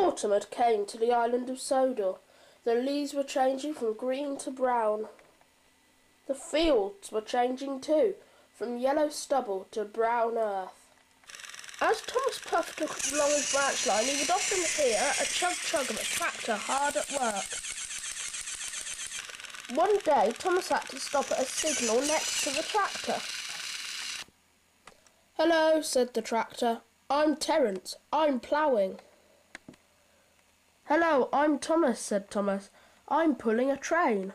Autumn had came to the island of Sodor. The leaves were changing from green to brown. The fields were changing too, from yellow stubble to brown earth. As Thomas puffed along his branch line, he would often hear a chug-chug of a tractor hard at work. One day, Thomas had to stop at a signal next to the tractor. "Hello," said the tractor. "I'm Terence. I'm ploughing." "Hello, I'm Thomas," said Thomas. "I'm pulling a train."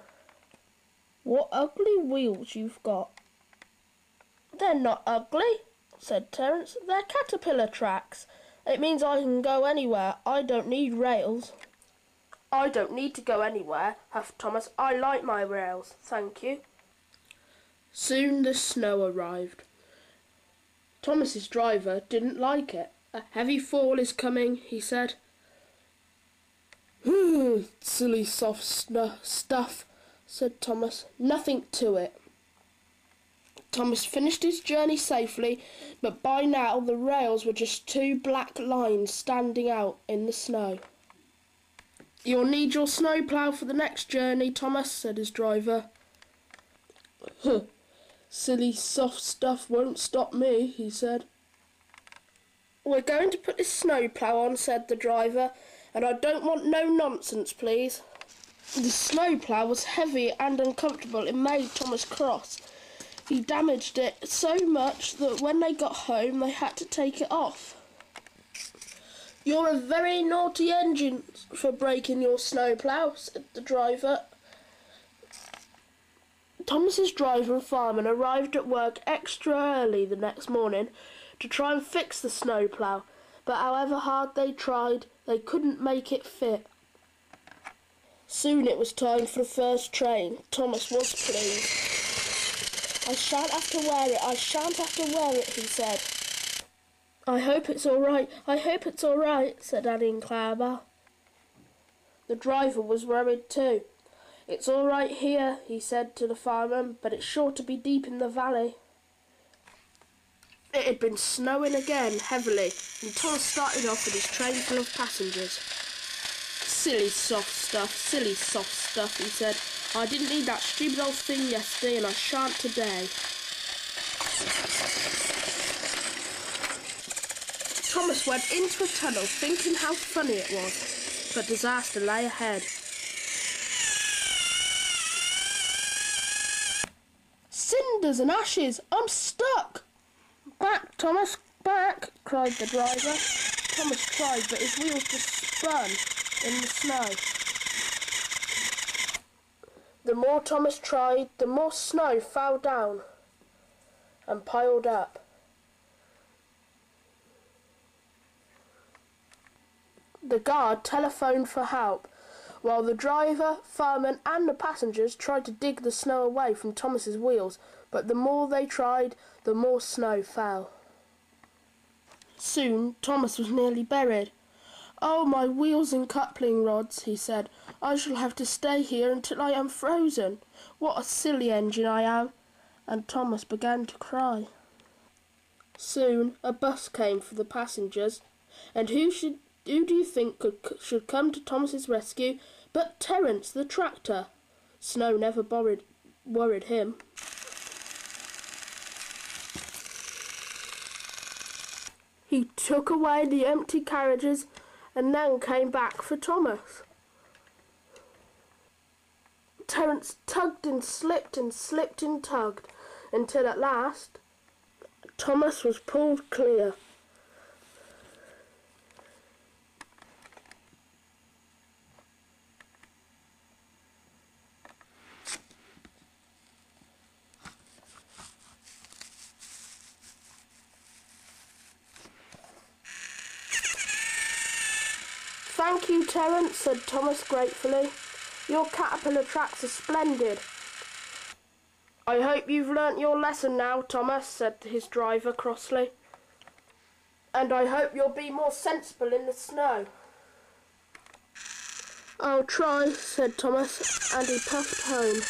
"What ugly wheels you've got." "They're not ugly," said Terence. "They're caterpillar tracks. It means I can go anywhere. I don't need rails." "I don't need to go anywhere," huffed Thomas. "I like my rails, thank you." Soon the snow arrived. Thomas's driver didn't like it. "A heavy fall is coming," he said. "Silly soft stuff," said Thomas. "Nothing to it." Thomas finished his journey safely, but by now the rails were just two black lines standing out in the snow. "You'll need your snowplough for the next journey, Thomas," said his driver. "Silly soft stuff won't stop me," he said. "We're going to put this snowplough on," said the driver, "and I don't want no nonsense, please." The snowplough was heavy and uncomfortable. It made Thomas cross. He damaged it so much that when they got home they had to take it off. "You're a very naughty engine for breaking your snowplough," said the driver. Thomas's driver and fireman arrived at work extra early the next morning to try and fix the snowplough, but however hard they tried, they couldn't make it fit. Soon it was time for the first train. Thomas was pleased. "I shan't have to wear it, I shan't have to wear it," he said. "I hope it's all right, I hope it's all right," said Annie and Clara. The driver was worried too. "It's all right here," he said to the fireman, "but it's sure to be deep in the valley." It had been snowing again, heavily, and Thomas started off with his train full of passengers. Silly soft stuff," he said. "I didn't need that stupid old thing yesterday, and I shan't today." Thomas went into a tunnel thinking how funny it was, but disaster lay ahead. "Cinders and ashes! I'm stuck!" "Back, Thomas, back!" cried the driver. Thomas tried, but his wheels just spun in the snow. The more Thomas tried, the more snow fell down and piled up. The guard telephoned for help, while the driver, fireman and the passengers tried to dig the snow away from Thomas's wheels, but the more they tried, the more snow fell. Soon Thomas was nearly buried. "Oh, my wheels and coupling rods," he said. "I shall have to stay here until I am frozen. What a silly engine I am." And Thomas began to cry. Soon a bus came for the passengers, and who do you think should come to Thomas's rescue but Terence the tractor? Snow never worried him. He took away the empty carriages and then came back for Thomas. Terence tugged and slipped and tugged until at last Thomas was pulled clear. "Thank you, Terence," said Thomas gratefully. "Your caterpillar tracks are splendid." "I hope you've learnt your lesson now, Thomas," said his driver crossly. "And I hope you'll be more sensible in the snow." "I'll try," said Thomas, and he puffed home.